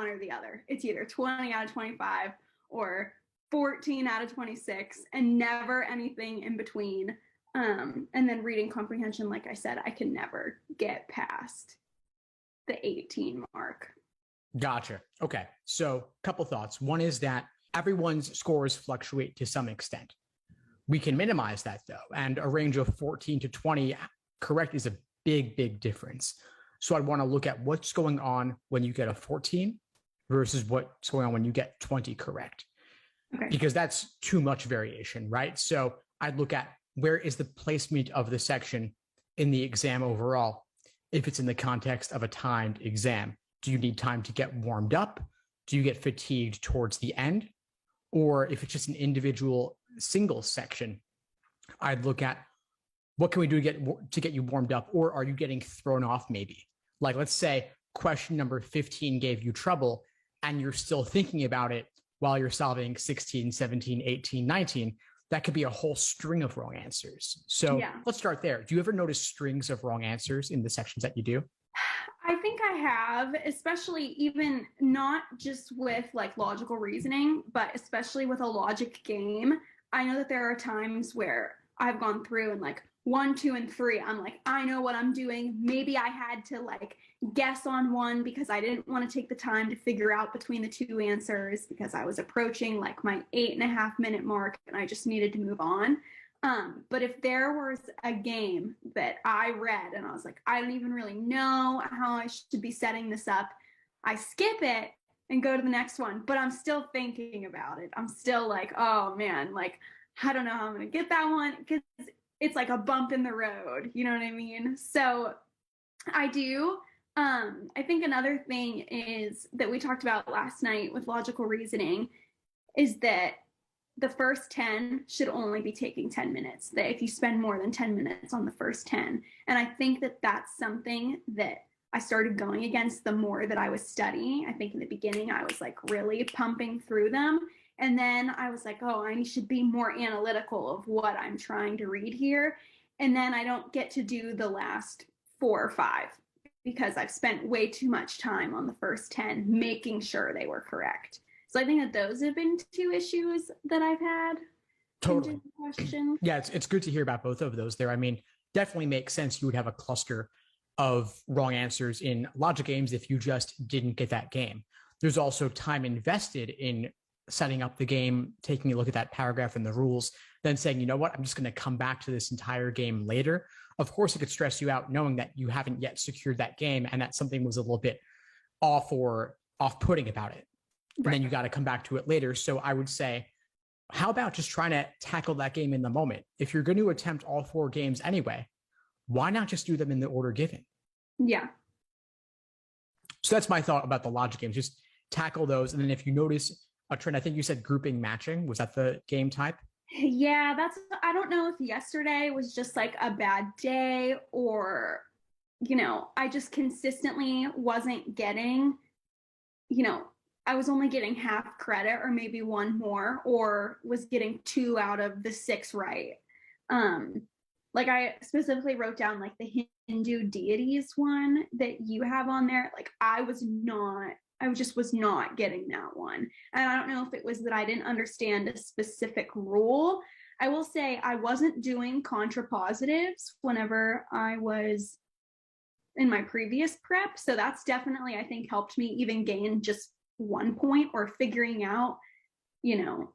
one or the other. It's either 20 out of 25 or 14 out of 26 and never anything in between. And then reading comprehension, like I said, I can never get past the 18 mark. Gotcha. Okay. So a couple thoughts. One is that everyone's scores fluctuate to some extent. We can minimize that though. And a range of 14 to 20 correct is a big, big difference. So I'd want to look at what's going on when you get a 14 versus what's going on when you get 20 correct. Okay. Because that's too much variation, right? So I'd look at where is the placement of the section in the exam overall. If it's in the context of a timed exam, do you need time to get warmed up? Do you get fatigued towards the end? Or if it's just an individual single section, I'd look at what can we do to get you warmed up? Or are you getting thrown off maybe? Like, let's say question number 15 gave you trouble and you're still thinking about it while you're solving 16, 17, 18, 19. That could be a whole string of wrong answers. So let's start there. Do you ever notice strings of wrong answers in the sections that you do? I think I have, especially even not just with like logical reasoning, but especially with a logic game. I know that there are times where I've gone through and like 1, 2, and 3, I'm like, I know what I'm doing. Maybe I had to like guess on one because I didn't want to take the time to figure out between the two answers because I was approaching like my 8.5 minute mark and I just needed to move on. But if there was a game that I read and I was like, I don't even really know how I should be setting this up, I skip it and go to the next one, but I'm still thinking about it. I'm still like, oh man, like, I don't know how I'm going to get that one because it's like a bump in the road. You know what I mean? So I do. I think another thing is that we talked about last night with logical reasoning is that the first 10 should only be taking 10 minutes, that if you spend more than 10 minutes on the first 10. And I think that that's something that I started going against the more that I was studying. I think in the beginning, I was like really pumping through them. And then I was like, oh, I should be more analytical of what I'm trying to read here. And then I don't get to do the last 4 or 5 because I've spent way too much time on the first 10 making sure they were correct. So I think that those have been 2 issues that I've had. Totally. Yeah, it's good to hear about both of those there. I mean, definitely makes sense you would have a cluster of wrong answers in logic games if you just didn't get that game. There's also time invested in setting up the game, taking a look at that paragraph in the rules, then saying, you know what, I'm just going to come back to this entire game later. Of course, it could stress you out knowing that you haven't yet secured that game and that something was a little bit off or off-putting about it. And then you got to come back to it later. So I would say, how about just trying to tackle that game in the moment? If you're going to attempt all 4 games anyway, why not just do them in the order given? Yeah. So that's my thought about the logic games. Just tackle those. And then if you notice a trend, I think you said grouping matching. Was that the game type? Yeah, I don't know if yesterday was just like a bad day or, I just consistently wasn't getting, I was only getting half credit or maybe 1 more, or was getting 2 out of the 6 right. Like I specifically wrote down like the Hindu deities one that you have on there. Like I just was not getting that one. And I don't know if it was that I didn't understand a specific rule. I will say I wasn't doing contrapositives whenever I was in my previous prep. So that's definitely, I think, helped me even gain just 1 point or figuring out,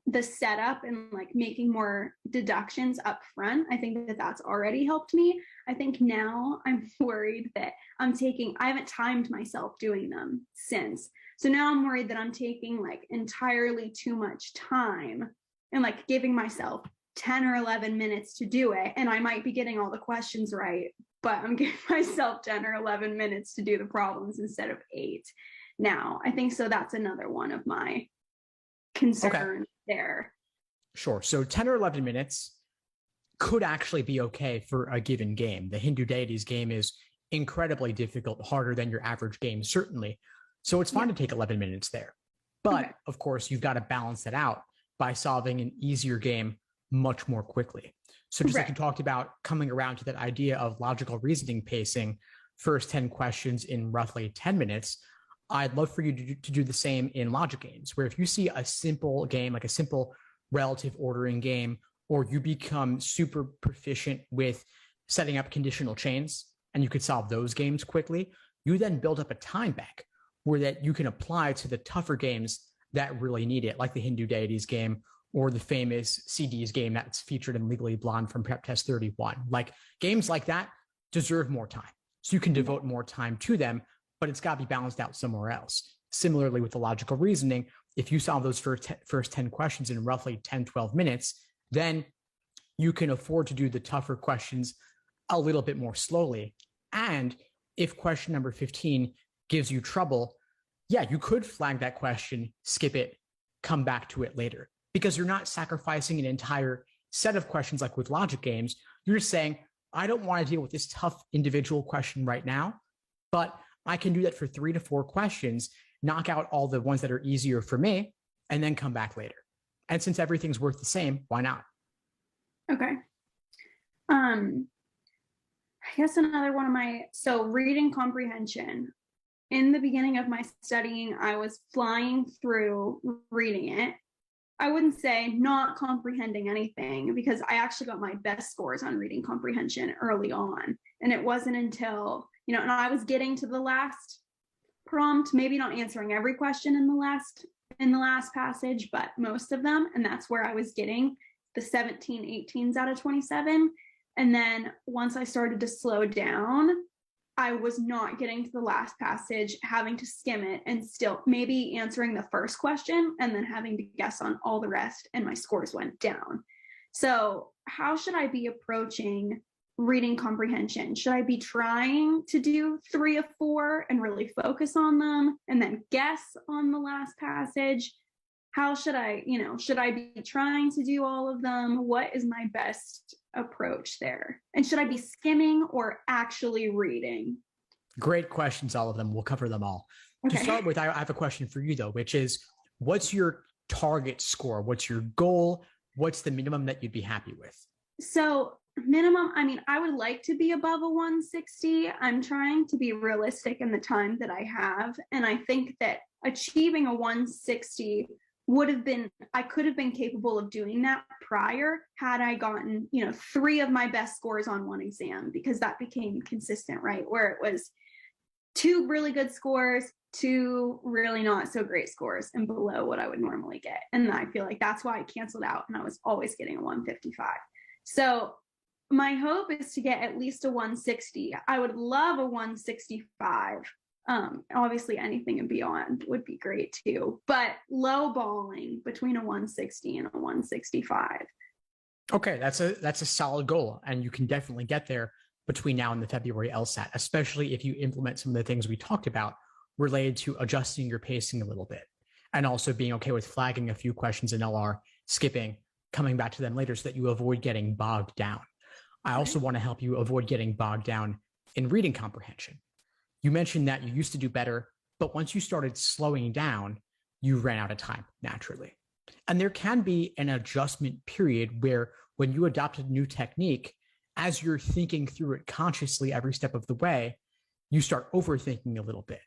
the setup and like making more deductions up front. I think that that's already helped me. I think now I'm worried that I haven't timed myself doing them since. So now I'm worried that I'm taking like entirely too much time and like giving myself 10 or 11 minutes to do it. And I might be getting all the questions right, but I'm giving myself 10 or 11 minutes to do the problems instead of 8. Now, I think so that's another one of my concerns there. Sure. So 10 or 11 minutes could actually be okay for a given game. The Hindu deities game is incredibly difficult, harder than your average game, certainly. So it's fine to take 11 minutes there. But of course, you've got to balance it out by solving an easier game much more quickly. So just like you talked about coming around to that idea of logical reasoning pacing, first 10 questions in roughly 10 minutes, I'd love for you to do the same in logic games, where if you see a simple game, like a simple relative ordering game, or you become super proficient with setting up conditional chains and you could solve those games quickly, you then build up a time bank where that you can apply to the tougher games that really need it, like the Hindu deities game or the famous CDs game that's featured in Legally Blonde from Prep Test 31. Like games like that deserve more time. So you can devote more time to them, but it's got to be balanced out somewhere else. Similarly with the logical reasoning, if you solve those first 10 questions in roughly 10, 12 minutes, then you can afford to do the tougher questions a little bit more slowly. And if question number 15 gives you trouble, yeah, you could flag that question, skip it, come back to it later, because you're not sacrificing an entire set of questions like with logic games. You're just saying, I don't want to deal with this tough individual question right now, but I can do that for 3 to 4 questions, knock out all the ones that are easier for me, and then come back later. And since everything's worth the same, why not? Okay. I guess another one of so reading comprehension. In the beginning of my studying, I was flying through reading it. I wouldn't say not comprehending anything, because I actually got my best scores on reading comprehension early on. And it wasn't until, and I was getting to the last prompt, maybe not answering every question in the last passage, but most of them. And that's where I was getting the 17, 18s out of 27. And then once I started to slow down, I was not getting to the last passage, having to skim it and still maybe answering the first question and then having to guess on all the rest, and my scores went down. So how should I be approaching reading comprehension? Should I be trying to do 3 of 4 and really focus on them and then guess on the last passage? How should I be trying to do all of them? What is my best approach there? And should I be skimming or actually reading? Great questions, all of them. We'll cover them all. Okay. To start with, I have a question for you, though, which is, what's your target score? What's your goal? What's the minimum that you'd be happy with? So minimum, I would like to be above a 160. I'm trying to be realistic in the time that I have. And I think that achieving a 160 I could have been capable of doing that prior had I gotten, 3 of my best scores on one exam, because that became consistent, right? Where it was 2 really good scores, 2 really not so great scores, and below what I would normally get. And I feel like that's why I canceled out and I was always getting a 155. So my hope is to get at least a 160. I would love a 165. Obviously anything and beyond would be great too, but low balling between a 160 and a 165. Okay, that's a solid goal, and you can definitely get there between now and the February LSAT, especially if you implement some of the things we talked about related to adjusting your pacing a little bit, and also being okay with flagging a few questions in LR, skipping, coming back to them later so that you avoid getting bogged down. I also want to help you avoid getting bogged down in reading comprehension. You mentioned that you used to do better, but once you started slowing down, you ran out of time naturally. And there can be an adjustment period where when you adopt a new technique, as you're thinking through it consciously every step of the way, you start overthinking a little bit.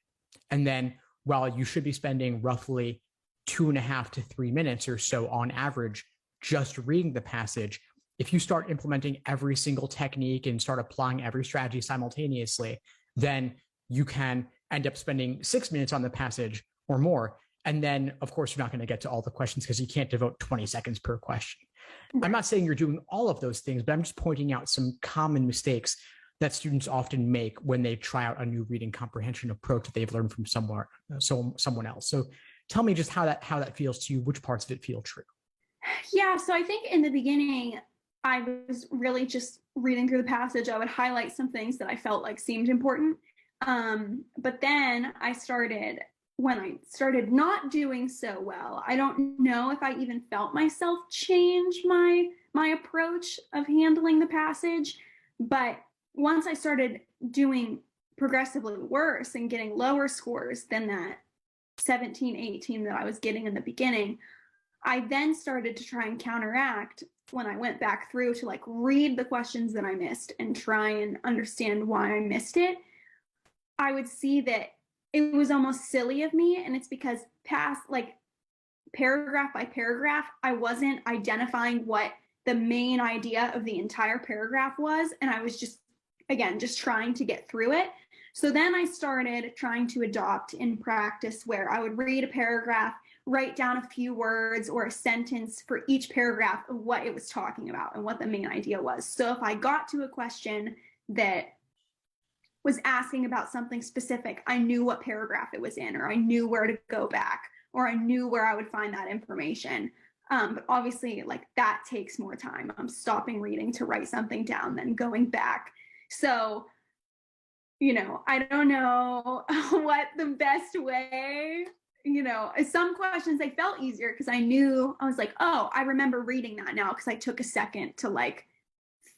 And then while you should be spending roughly 2.5 to 3 minutes or so on average just reading the passage, if you start implementing every single technique and start applying every strategy simultaneously, then you can end up spending 6 minutes on the passage or more. And then, of course, you're not going to get to all the questions because you can't devote 20 seconds per question. Right. I'm not saying you're doing all of those things, but I'm just pointing out some common mistakes that students often make when they try out a new reading comprehension approach that they've learned from someone else. So tell me just how that feels to you. Which parts of it feel true? Yeah, so I think in the beginning, I was really just reading through the passage. I would highlight some things that I felt like seemed important. But then when I started not doing so well, I don't know if I even felt myself change my approach of handling the passage. But once I started doing progressively worse and getting lower scores than that 17, 18 that I was getting in the beginning, I then started to try and counteract when I went back through to read the questions that I missed and try and understand why I missed it. I would see that it was almost silly of me. And it's because past, like, paragraph by paragraph, I wasn't identifying what the main idea of the entire paragraph was. And I was just, again, just trying to get through it. So then I started trying to adopt in practice where I would read a paragraph, write down a few words or a sentence for each paragraph of what it was talking about and what the main idea was. So if I got to a question that was asking about something specific, I knew what paragraph it was in, or I knew where to go back, or I knew where I would find that information. But obviously, like, that takes more time. I'm stopping reading to write something down, then going back. So, I don't know what the best way, some questions, they felt easier because I was like, oh, I remember reading that now because I took a second to like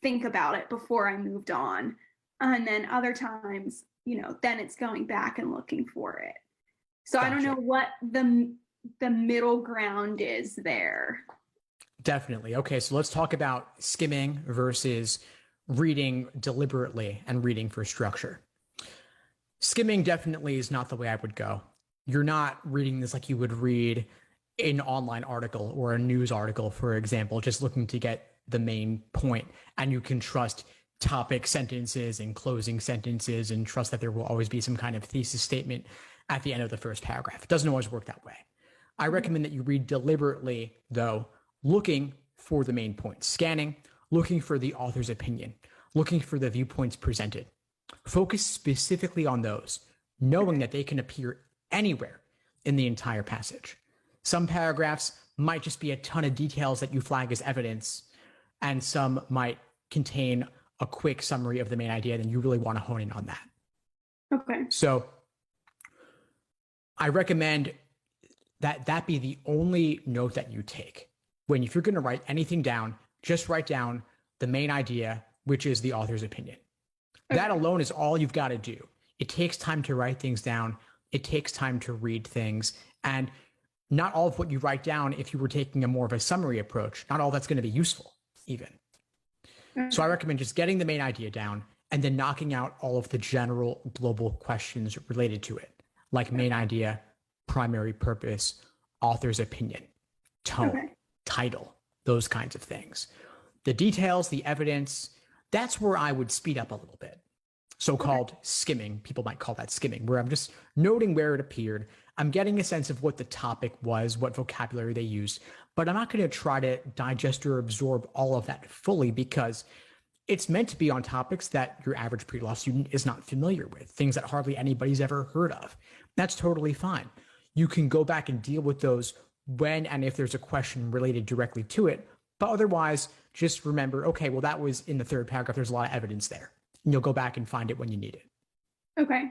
think about it before I moved on. And then other times, then it's going back and looking for it. So I don't know what the middle ground is there. Definitely. Okay, so let's talk about skimming versus reading deliberately and reading for structure. Skimming definitely is not the way I would go. You're not reading this like you would read an online article or a news article, for example, just looking to get the main point, and you can trust topic sentences and closing sentences and trust that there will always be some kind of thesis statement at the end of the first paragraph. It doesn't always work that way. I recommend that you read deliberately, though, looking for the main point, scanning, looking for the author's opinion, looking for the viewpoints presented. Focus specifically on those, knowing that they can appear anywhere in the entire passage. Some paragraphs might just be a ton of details that you flag as evidence, and some might contain a quick summary of the main idea, then you really want to hone in on that. Okay. So I recommend that be the only note that you take. If you're going to write anything down, just write down the main idea, which is the author's opinion. Okay. That alone is all you've got to do. It takes time to write things down. It takes time to read things. And not all of what you write down, if you were taking a more of a summary approach, not all that's going to be useful even. Okay. So I recommend just getting the main idea down and then knocking out all of the general global questions related to it, like main idea, primary purpose, author's opinion, tone, okay, title, those kinds of things. The details, the evidence, that's where I would speed up a little bit. So-called okay, skimming, people might call that skimming, where I'm just noting where it appeared. I'm getting a sense of what the topic was, what vocabulary they used, but I'm not going to try to digest or absorb all of that fully because it's meant to be on topics that your average pre-law student is not familiar with, things that hardly anybody's ever heard of. That's totally fine. You can go back and deal with those when and if there's a question related directly to it, but otherwise just remember, okay, well, that was in the third paragraph. There's a lot of evidence there. And you'll go back and find it when you need it. Okay.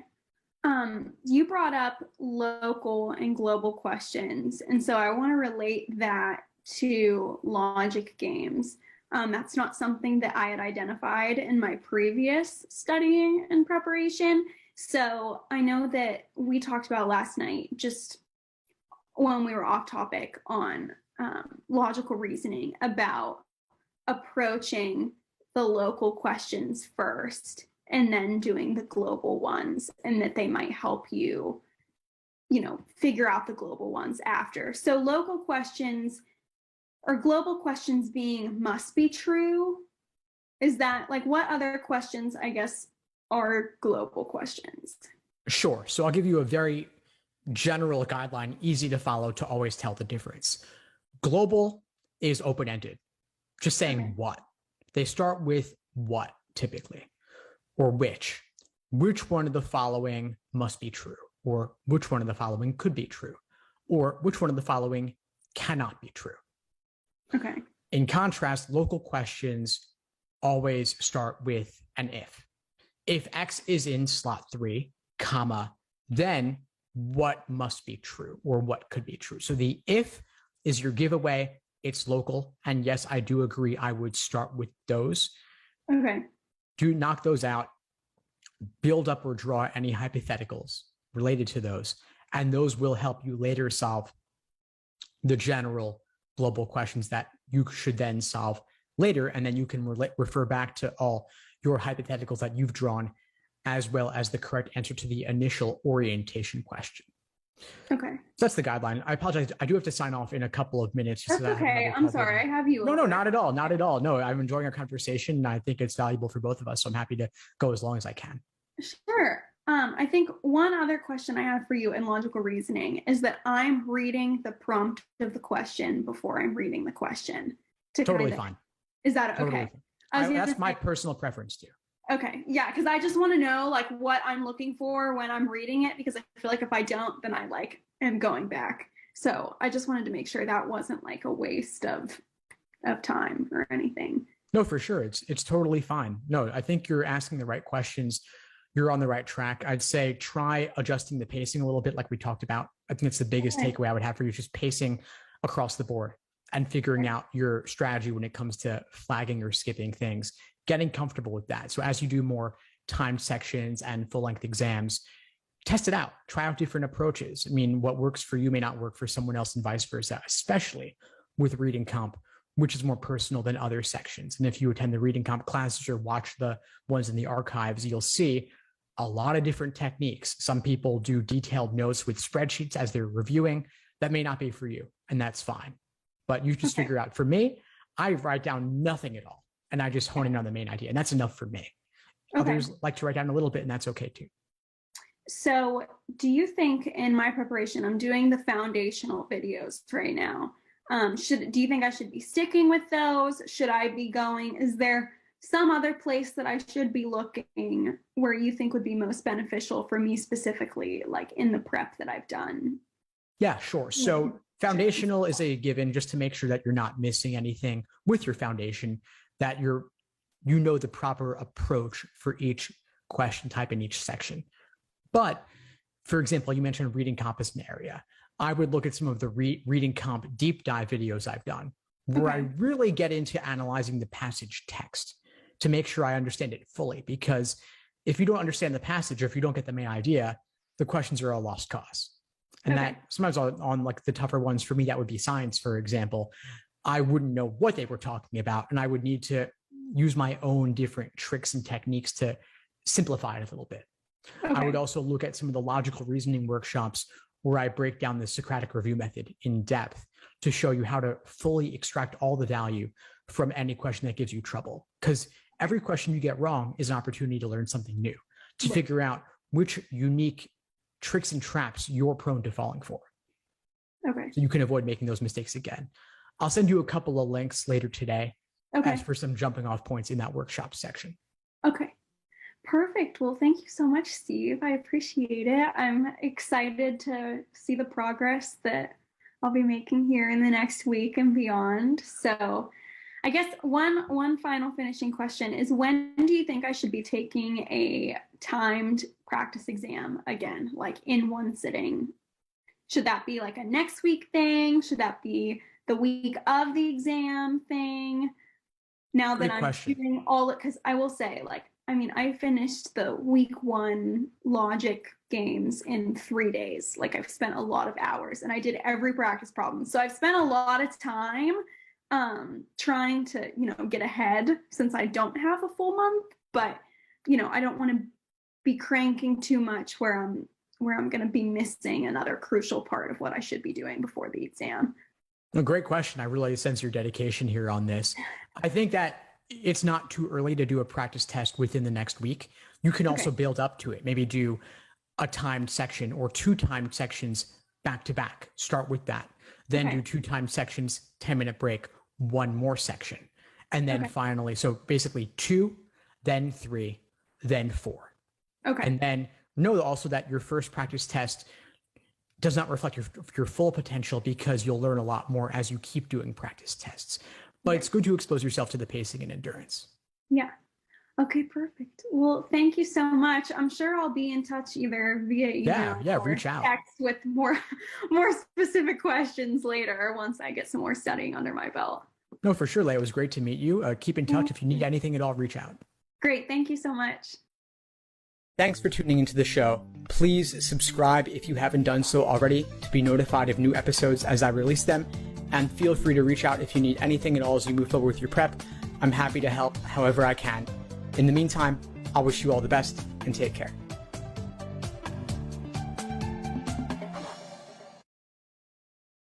You brought up local and global questions. And so I want to relate that to logic games. That's not something that I had identified in my previous studying and preparation. So I know that we talked about last night, just when we were off topic on logical reasoning, about approaching the local questions first and then doing the global ones, and that they might help you, figure out the global ones after. So local questions or global questions being must be true. Is that like, what other questions, I guess, are global questions? Sure. So I'll give you a very general guideline, easy to follow, to always tell the difference. Global is open-ended, just saying okay, what. They start with what typically, or which one of the following must be true, or which one of the following could be true, or which one of the following cannot be true. Okay. In contrast, local questions always start with an if. If X is in slot 3, comma, then what must be true, or what could be true. So the if is your giveaway. It's local. And yes, I do agree. I would start with those. Okay. Do knock those out, build up or draw any hypotheticals related to those. And those will help you later solve the general global questions that you should then solve later. And then you can refer back to all your hypotheticals that you've drawn as well as the correct answer to the initial orientation question. Okay. So that's the guideline. I apologize. I do have to sign off in a couple of minutes. That's okay. I'm sorry. I have you. No, not at all. Not at all. No, I'm enjoying our conversation, and I think it's valuable for both of us. So I'm happy to go as long as I can. Sure. I think one other question I have for you in logical reasoning is that I'm reading the prompt of the question before I'm reading the question. Totally fine. Is that okay? Totally that's my personal preference too. Okay. Yeah. Because I just want to know like what I'm looking for when I'm reading it, because I feel like if I don't, then I like am going back. So I just wanted to make sure that wasn't like a waste of time or anything. No, for sure. It's totally fine. No, I think you're asking the right questions. You're on the right track. I'd say try adjusting the pacing a little bit like we talked about. I think it's the biggest takeaway I would have for you, just pacing across the board and figuring out your strategy when it comes to flagging or skipping things, getting comfortable with that. So as you do more timed sections and full length exams, test it out, try out different approaches. I mean, what works for you may not work for someone else and vice versa, especially with reading comp, which is more personal than other sections. And if you attend the reading comp classes or watch the ones in the archives, you'll see a lot of different techniques. Some people do detailed notes with spreadsheets as they're reviewing. That may not be for you, and that's fine. But you just figure out. For me, I write down nothing at all, and I just hone in on the main idea, and that's enough for me. Others like to write down a little bit, and that's okay too. So do you think in my preparation, I'm doing the foundational videos right now. Do you think I should be sticking with those? Should I be going? Is there some other place that I should be looking where you think would be most beneficial for me specifically, like in the prep that I've done? Yeah, sure. So foundational is a given, just to make sure that you're not missing anything with your foundation, that you know the proper approach for each question type in each section. But for example, you mentioned reading comp as an area. I would look at some of the reading comp deep dive videos I've done where I really get into analyzing the passage text to make sure I understand it fully. Because if you don't understand the passage or if you don't get the main idea, the questions are a lost cause. And that sometimes on like the tougher ones for me, that would be science, for example, I wouldn't know what they were talking about. And I would need to use my own different tricks and techniques to simplify it a little bit. I would also look at some of the logical reasoning workshops where I break down the Socratic review method in depth to show you how to fully extract all the value from any question that gives you trouble. Because every question you get wrong is an opportunity to learn something new, to figure out which unique tricks and traps you're prone to falling for. So you can avoid making those mistakes again. I'll send you a couple of links later today as for some jumping off points in that workshop section. Okay. Perfect. Well, thank you so much, Steve. I appreciate it. I'm excited to see the progress that I'll be making here in the next week and beyond. So I guess one final finishing question is, when do you think I should be taking a timed practice exam again, like in one sitting? Should that be like a next week thing? Should that be the week of the exam thing? Now that I'm doing all it, because I will say, like, I mean, I finished the week 1 logic games in 3 days. Like, I've spent a lot of hours and I did every practice problem. So I've spent a lot of time trying to, get ahead since I don't have a full month. But, I don't want to be cranking too much where I'm going to be missing another crucial part of what I should be doing before the exam. A great question. I really sense your dedication here on this. I think that it's not too early to do a practice test within the next week. You can also build up to it. Maybe do a timed section or 2 timed sections back to back. Start with that. Then do 2 timed sections, 10-minute break, 1 more section. And then finally, so basically 2, then 3, then 4. And then know also that your first practice test does not reflect your full potential, because you'll learn a lot more as you keep doing practice tests. But it's good to expose yourself to the pacing and endurance. Yeah. Okay, perfect. Well, thank you so much. I'm sure I'll be in touch either via email or reach out. Text with more specific questions later once I get some more studying under my belt. No, for sure, Leigh. It was great to meet you. Keep in touch. If you need anything at all, reach out. Great. Thank you so much. Thanks for tuning into the show. Please subscribe if you haven't done so already to be notified of new episodes as I release them. And feel free to reach out if you need anything at all as you move forward with your prep. I'm happy to help however I can. In the meantime, I'll wish you all the best and take care.